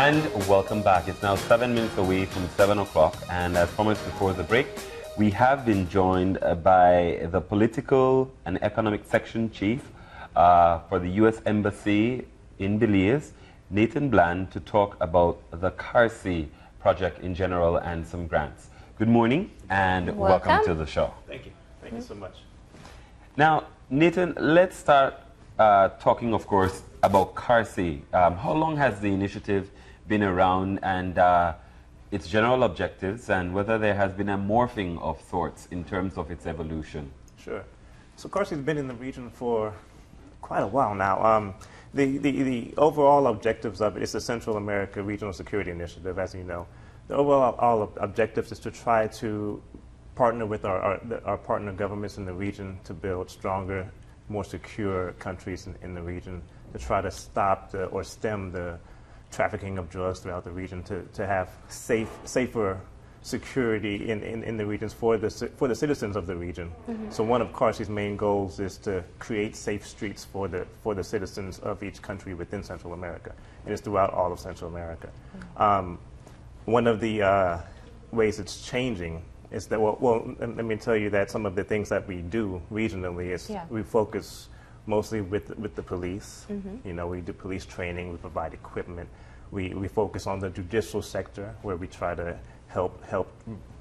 And welcome back. It's now 7 minutes away from 7 o'clock, and as promised before the break, we have been joined by the Political and Economic Section Chief for the U.S. Embassy in Belize, Nathan Bland, to talk about the Carsi project in general and some grants. Good morning and welcome to the show. Thank you. Thank you so much. Now, Nathan, let's start talking, of course, about Carsi. How long has the initiative been around, and its general objectives, and whether there has been a morphing of sorts in terms of its evolution? Sure. So Carsi's been in the region for quite a while now. The overall objectives of it is the Central America Regional Security Initiative, as you know. The overall objectives is to try to partner with our partner governments in the region to build stronger, more secure countries in the region, to try to stop or stem the trafficking of drugs throughout the region, to have safer security in the regions for the citizens of the region. Mm-hmm. So one of Carsi's main goals is to create safe streets for the citizens of each country within Central America, and it's throughout all of Central America. Mm-hmm. One of the ways it's changing is that, well, let me tell you that some of the things that we do regionally is we focus mostly with the police. Mm-hmm. You know, we do police training, we provide equipment. We focus on the judicial sector, where we try to help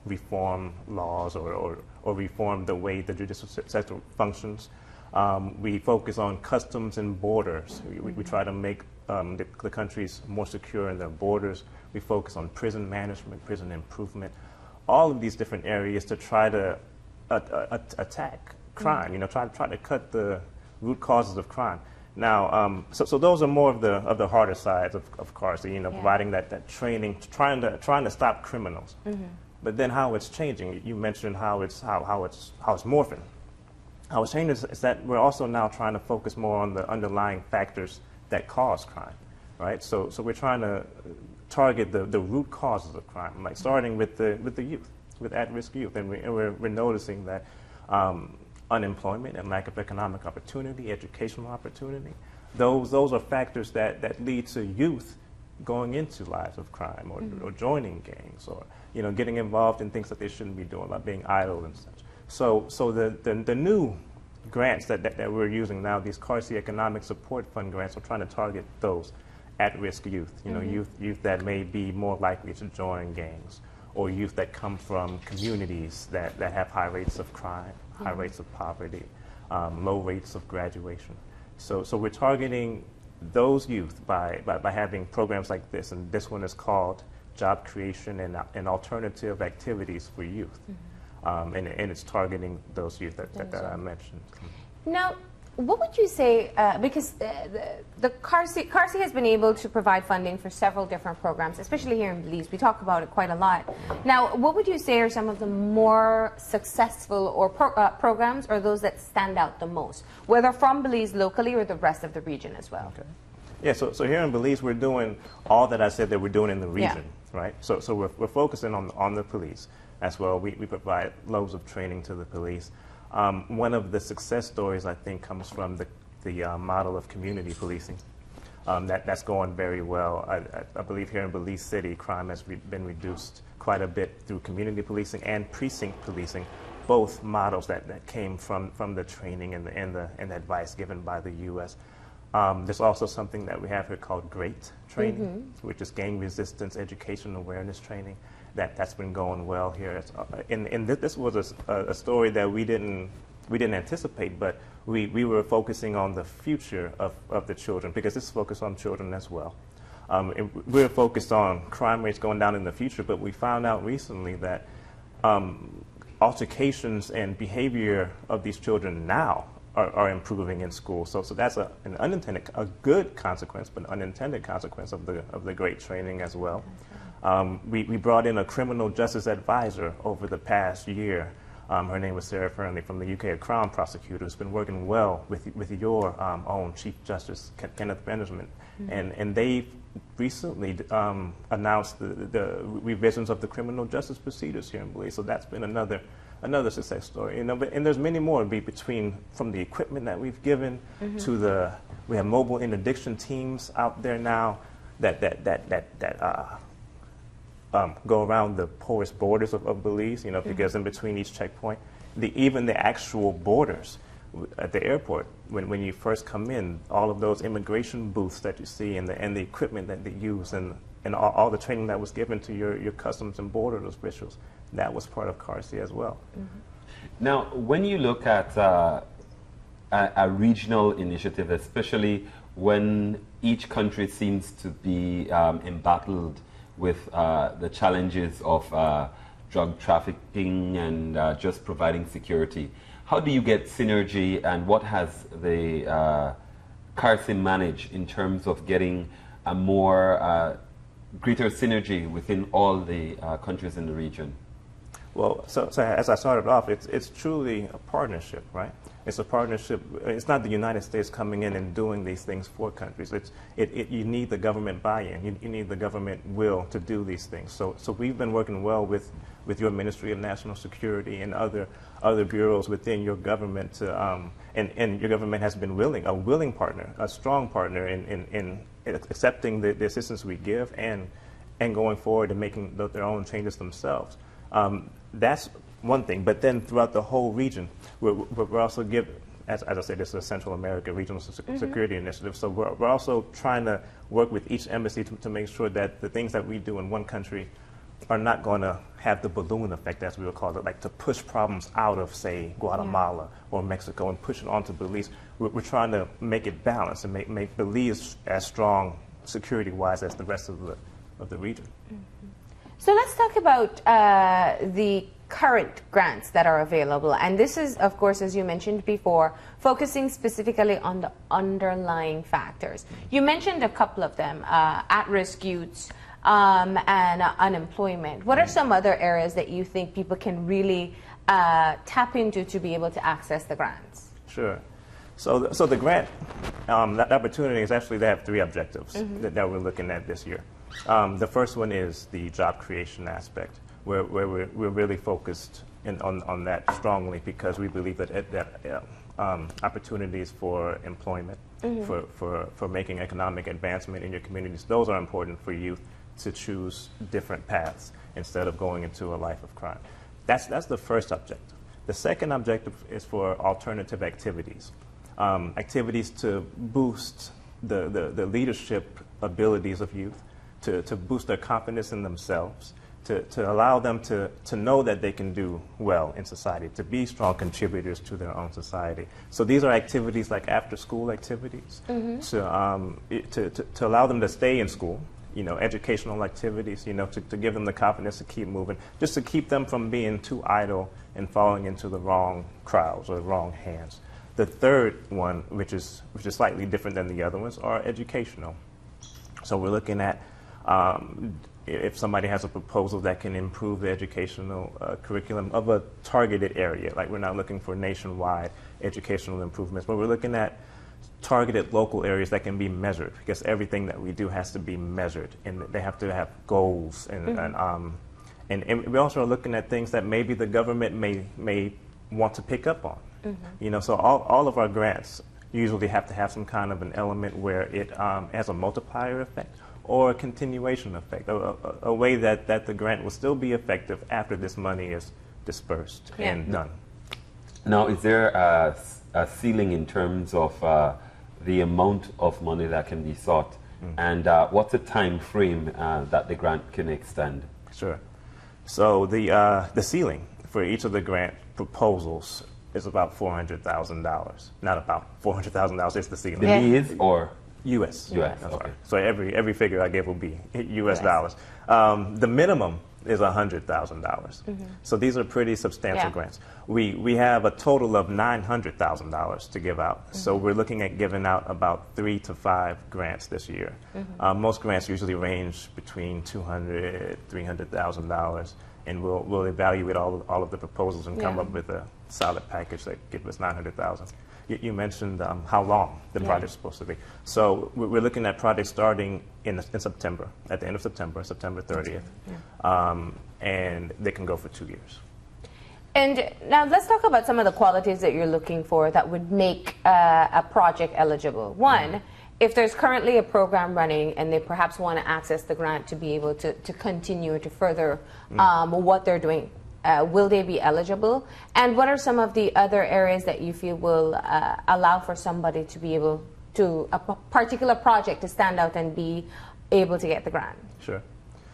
reform laws or reform the way the judicial sector functions. We focus on customs and borders. We try to make the countries more secure in their borders. We focus on prison management, prison improvement, all of these different areas to try to attack crime. Mm-hmm. You know, try to cut the root causes of crime. Now, so those are more of the harder sides of Carsi, you know, providing that training, trying to stop criminals. Mm-hmm. But then how it's changing, you mentioned how it's morphing. How it's changing is that we're also now trying to focus more on the underlying factors that cause crime, right? So we're trying to target the root causes of crime, like starting with the youth, with at-risk youth, and we're noticing that unemployment and lack of economic opportunity, educational opportunity, those are factors that lead to youth going into lives of crime or joining gangs, or, you know, getting involved in things that they shouldn't be doing, like being idle and such. So the new grants that we're using now, these Carsi Economic Support Fund grants, are trying to target those at-risk youth, you know, youth that may be more likely to join gangs, or youth that come from communities that have high rates of crime, high rates of poverty, low rates of graduation. So we're targeting those youth by having programs like this, and this one is called Job Creation and Alternative Activities for Youth. Mm-hmm. And it's targeting those youth that I mentioned. Now, what would you say, because the Carsi has been able to provide funding for several different programs, especially here in Belize. We talk about it quite a lot. Now, what would you say are some of the more successful or programs, or those that stand out the most, whether from Belize locally or the rest of the region as well? Okay. Yeah, so here in Belize, we're doing all that I said that we're doing in the region, right? So we're focusing on the police as well. We provide loads of training to the police. One of the success stories, I think, comes from the model of community policing. That's going very well. I believe here in Belize City, crime has been reduced quite a bit through community policing and precinct policing, both models that came from the training and the advice given by the U.S. There's also something that we have here called GREAT training, which is gang resistance education awareness training. That's been going well here. And this was a story that we didn't anticipate, but we were focusing on the future of the children, because this is focused on children as well. We're focused on crime rates going down in the future, but we found out recently that altercations and behavior of these children now are improving in school. So that's a good consequence, but an unintended consequence of the great training as well. We brought in a criminal justice advisor over the past year. Her name was Sarah Fernley from the UK, a Crown prosecutor who's been working well with your own Chief Justice, Kenneth Benjamin. And they recently announced the revisions of the criminal justice procedures here in Belize. So that's been another success story. You know, and there's many more from the equipment that we've given to we have mobile interdiction teams out there now, go around the porous borders of Belize, because in between each checkpoint, even the actual borders at the airport, when you first come in, all of those immigration booths that you see and the equipment that they use and all the training that was given to your customs and border officials, that was part of Carsi as well. Now, when you look at a regional initiative, especially when each country seems to be embattled with the challenges of drug trafficking and just providing security, how do you get synergy, and what has the Carsi managed in terms of getting a more greater synergy within all the countries in the region? Well, so as I started off, it's truly a partnership, right? It's a partnership. It's not the United States coming in and doing these things for countries. You need the government buy-in. You need the government will to do these things. So we've been working well with your Ministry of National Security and other bureaus within your government to, and your government has been a willing partner, a strong partner in accepting the assistance we give and going forward and making their own changes themselves. That's one thing, but then throughout the whole region, we're also as I said, this is a Central America Regional Security Initiative, so we're also trying to work with each embassy to make sure that the things that we do in one country are not going to have the balloon effect, as we would call it, like to push problems out of, say, Guatemala or Mexico and push it onto Belize. We're trying to make it balanced and make Belize as strong security-wise as the rest of the region. So let's talk about the current grants that are available. And this is, of course, as you mentioned before, focusing specifically on the underlying factors. You mentioned a couple of them, at-risk youths and unemployment. What are some other areas that you think people can really tap into to be able to access the grants? Sure. So the grant, that opportunity is actually, they have three objectives that we're looking at this year. The first one is the job creation aspect, where we're really focused on that strongly, because we believe that opportunities for employment, for making economic advancement in your communities, those are important for youth to choose different paths instead of going into a life of crime. That's the first objective. The second objective is for alternative activities, activities to boost the leadership abilities of youth, to boost their confidence in themselves, to allow them to know that they can do well in society, to be strong contributors to their own society. So these are activities like after-school activities, to allow them to stay in school, educational activities, to give them the confidence to keep moving, just to keep them from being too idle and falling into the wrong crowds or the wrong hands. The third one, which is slightly different than the other ones, are educational. So we're looking at if somebody has a proposal that can improve the educational curriculum of a targeted area, like we're not looking for nationwide educational improvements, but we're looking at targeted local areas that can be measured, because everything that we do has to be measured, and they have to have goals. And we also are looking at things that maybe the government may want to pick up on. So all of our grants usually have to have some kind of an element where it has a multiplier effect or a continuation effect, a way that the grant will still be effective after this money is dispersed and done. Now, is there a ceiling in terms of the amount of money that can be sought, and what's the time frame that the grant can extend? Sure. So the ceiling for each of the grant proposals is about $400,000. Not about $400,000. It's the ceiling. Belize or U.S. U.S. Okay. Okay. So every figure I gave will be U.S. dollars. The minimum is $100,000. So these are pretty substantial grants. We have a total of $900,000 to give out. So we're looking at giving out about 3 to 5 grants this year. Most grants usually range between $200,000, $300,000, and we'll evaluate all of the proposals and come up with a solid package that gives us $900,000. You mentioned how long the project's supposed to be. So we're looking at projects starting in September, at the end of September, September 30th. And they can go for 2 years. And now let's talk about some of the qualities that you're looking for that would make a project eligible. One, if there's currently a program running and they perhaps want to access the grant to be able to continue to further what they're doing, will they be eligible? And what are some of the other areas that you feel will allow for somebody to be able to, a particular project to stand out and be able to get the grant? Sure.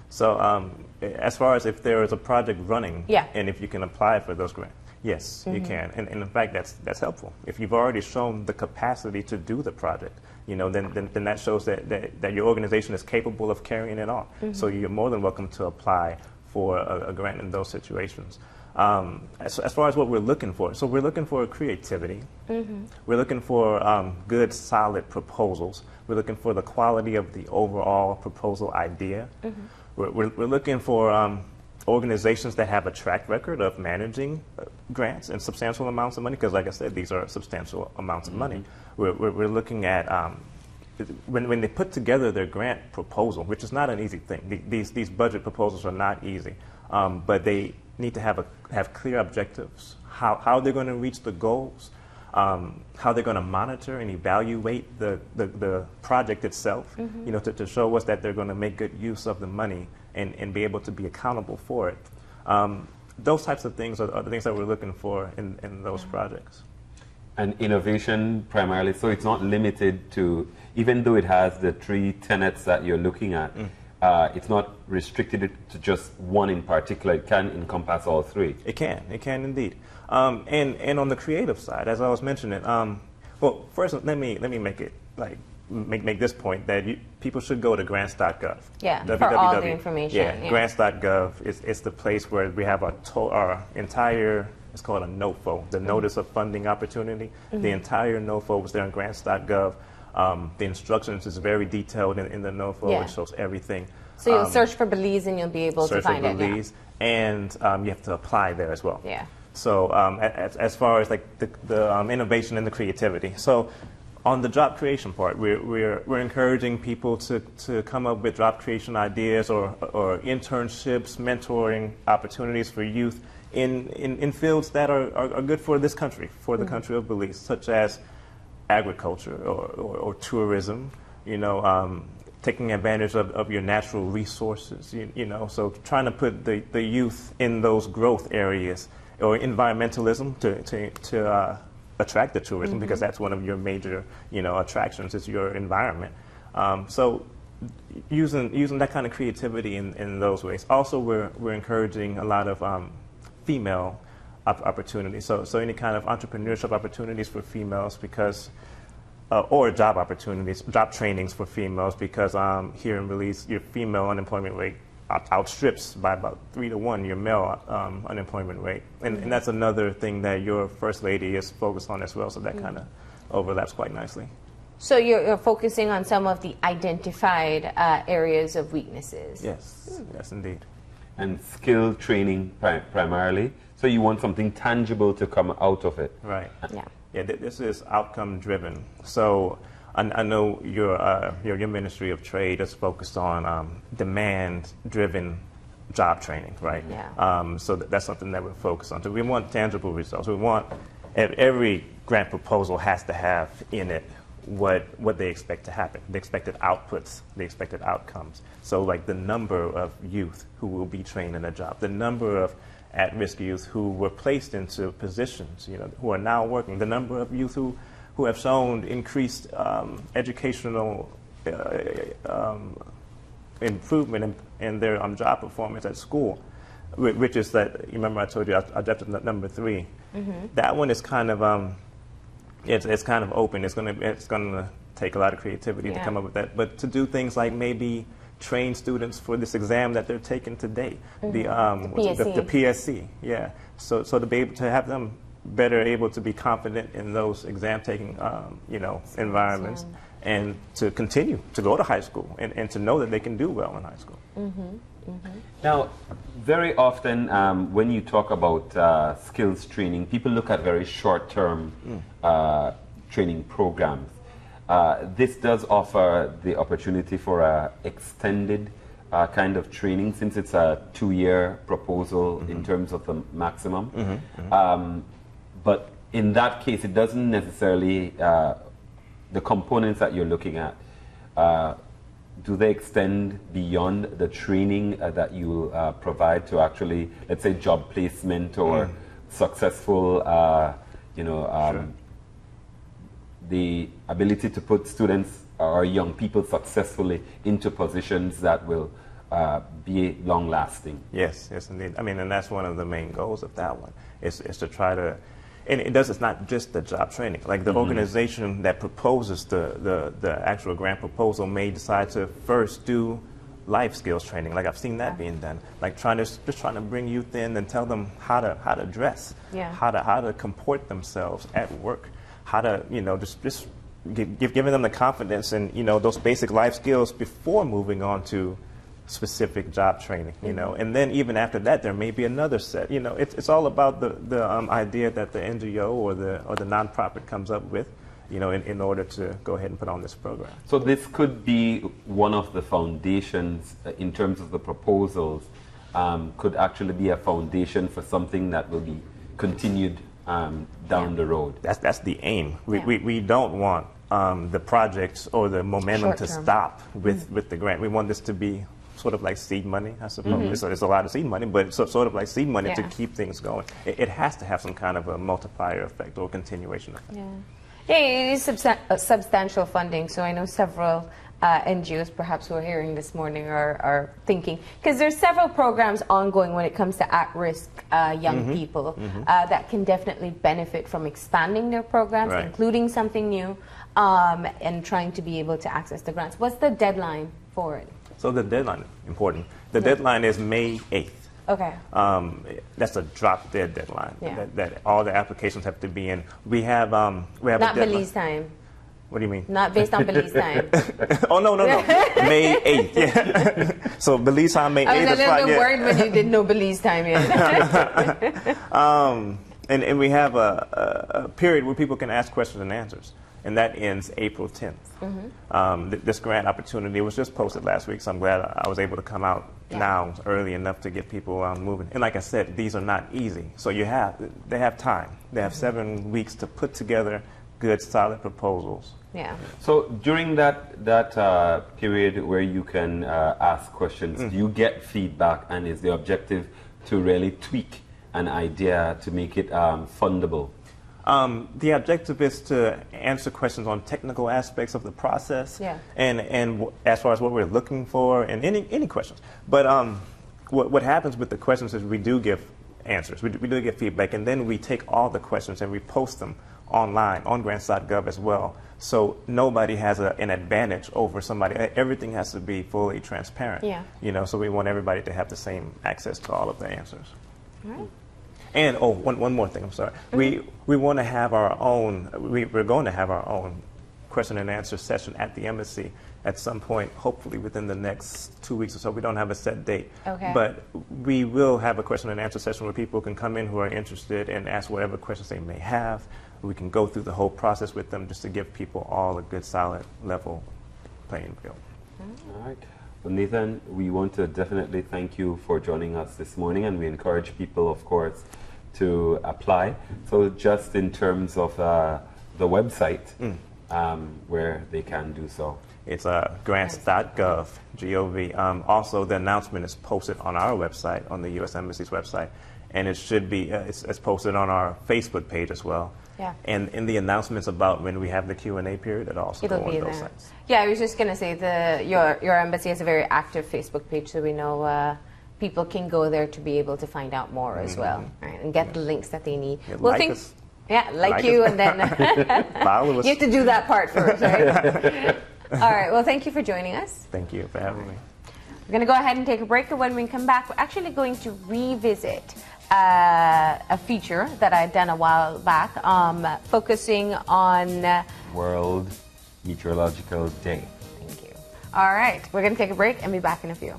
So as far as if there is a project running, and if you can apply for those grants, yes, you can. And in fact, that's helpful. If you've already shown the capacity to do the project, then that shows that your organization is capable of carrying it on. So you're more than welcome to apply for a grant in those situations. As far as what we're looking for, so we're looking for creativity. We're looking for good, solid proposals. We're looking for the quality of the overall proposal idea. We're looking for organizations that have a track record of managing grants and substantial amounts of money, because like I said, these are substantial amounts of money. We're looking at when they put together their grant proposal, which is not an easy thing. These budget proposals are not easy, but they need to have clear objectives, how they're going to reach the goals, how they're going to monitor and evaluate the project itself, to show us that they're going to make good use of the money and be able to be accountable for it. Those types of things are the things that we're looking for in those projects. And innovation primarily, so it's not limited to, even though it has the 3 tenets that you're looking at, it's not restricted to just one in particular. It can encompass all 3. It can indeed. And on the creative side, as I was mentioning, well, first let me make it make this point that people should go to grants.gov. Yeah, for all the information. Yeah, grants.gov is the place where we have our entire, it's called a NOFO, the Notice of Funding Opportunity. The entire NOFO is there on grants.gov. The instructions is very detailed in the NOFO. It shows everything. So you'll search for Belize and you'll be able to find it. Search for Belize, and you have to apply there as well. Yeah. So as far as the innovation and the creativity. So on the job creation part, we're encouraging people to come up with job creation ideas or internships, mentoring opportunities for youth in fields that are good for this country, for the country of Belize, such as agriculture or tourism, taking advantage of your natural resources, so trying to put the youth in those growth areas, or environmentalism to attract the tourism, because that's one of your major, attractions is your environment. So using that kind of creativity in those ways. Also, we're encouraging a lot of female opportunities. So any kind of entrepreneurship opportunities for females, because or job opportunities, job trainings for females, because here in Belize, your female unemployment rate outstrips by about 3 to 1 your male unemployment rate, and that's another thing that your First Lady is focused on as well. So that kind of overlaps quite nicely. So you're focusing on some of the identified areas of weaknesses. Yes, yes, indeed. And skill training primarily. So you want something tangible to come out of it. Right. Yeah. Yeah. This is outcome driven. So I know your Ministry of Trade is focused on demand driven job training, right? Yeah. So that's something that we're focused on. So we want tangible results. We want every grant proposal has to have in it what they expect to happen, the expected outputs, the expected outcomes. So like the number of youth who will be trained in a job, the number of at-risk youth who were placed into positions, who are now working, the number of youth who have shown increased educational improvement in their job performance at school, which is that, you remember I told you objective number 3. That one is kind of it's kind of open. It's gonna take a lot of creativity to come up with that. But to do things like maybe train students for this exam that they're taking today, the PSC, yeah. So to be able to have them better able to be confident in those exam taking environments, and to continue to go to high school and to know that they can do well in high school. Now, very often when you talk about skills training, people look at very short-term training programs. This does offer the opportunity for an extended kind of training, since it's a 2-year proposal in terms of the maximum. But in that case, it doesn't necessarily the components that you're looking at, do they extend beyond the training that you provide to actually, let's say, job placement or successful, Sure. the ability to put students or young people successfully into positions that will be long-lasting? Yes, yes, indeed. I mean, and that's one of the main goals of that one, is to try to, and it's not just the job training. Like the organization that proposes the actual grant proposal may decide to first do life skills training. Like I've seen that being done. Like just trying to bring youth in and tell them how to dress, how to comport themselves at work, how to just giving them the confidence and those basic life skills before moving on to specific job training, and then even after that, there may be another set. It's all about the idea that the NGO or the nonprofit comes up with, in order to go ahead and put on this program. So this could be one of the foundations in terms of the proposals. Could actually be a foundation for something that will be continued down the road. That's the aim. We don't want the projects or the momentum to stop with the grant. We want this to be sort of like seed money, I suppose. So there's a lot of seed money, but it's sort of like seed money to keep things going. It has to have some kind of a multiplier effect or continuation effect. Yeah, it is substantial funding, so I know several NGOs perhaps who are hearing this morning are thinking, because there's several programs ongoing when it comes to at-risk young people that can definitely benefit from expanding their programs, including something new, and trying to be able to access the grants. What's the deadline for it? So the deadline is important. The deadline is May 8th. Okay. That's a drop-dead deadline. That all the applications have to be in. We have not a Belize time. What do you mean? Not based on Belize time. Oh no. May 8th. Yeah. So Belize time, May 8th. I was a little bit worried when you didn't know Belize time yet. And we have a period where people can ask questions and answers. And that ends April 10th. This grant opportunity was just posted last week, so I'm glad I was able to come out now early enough to get people moving. And like I said, these are not easy. So they have time. They have 7 weeks to put together good, solid proposals. Yeah. So during that period where you can ask questions, do you get feedback, and is the objective to really tweak an idea to make it fundable? The objective is to answer questions on technical aspects of the process, and as far as what we're looking for, and any questions. But what happens with the questions is we do give answers, we do get feedback, and then we take all the questions and we post them online on grants.gov as well. So nobody has an advantage over somebody. Everything has to be fully transparent. So we want everybody to have the same access to all of the answers. All right. And one more thing, I'm sorry. We want to have our own, we're going to have our own question and answer session at the embassy at some point, hopefully within the next 2 weeks or so. We don't have a set date. Okay. But we will have a question and answer session where people can come in who are interested and ask whatever questions they may have. We can go through the whole process with them just to give people all a good, solid, level playing field. All right. Well, Nathan, we want to definitely thank you for joining us this morning, and we encourage people, of course, to apply. So just in terms of the website, where they can do so. It's grants.gov, G-O-V. Also, the announcement is posted on our website, on the U.S. Embassy's website, and it should be, it's posted on our Facebook page as well. And in the announcements about when we have the Q&A period, it also It'll go be on those there. sites. Yeah, I was just going to say your embassy has a very active Facebook page, so we know people can go there to be able to find out more as well, right, and get the links that they need. Like us. Yeah, like you, us. and then Follow us. you have to do that part first, right? All right, well, thank you for joining us. Thank you for having me. We're going to go ahead and take a break, and when we come back, we're actually going to revisit a feature that I'd done a while back, focusing on World Meteorological Day. Thank you. All right, we're going to take a break and be back in a few.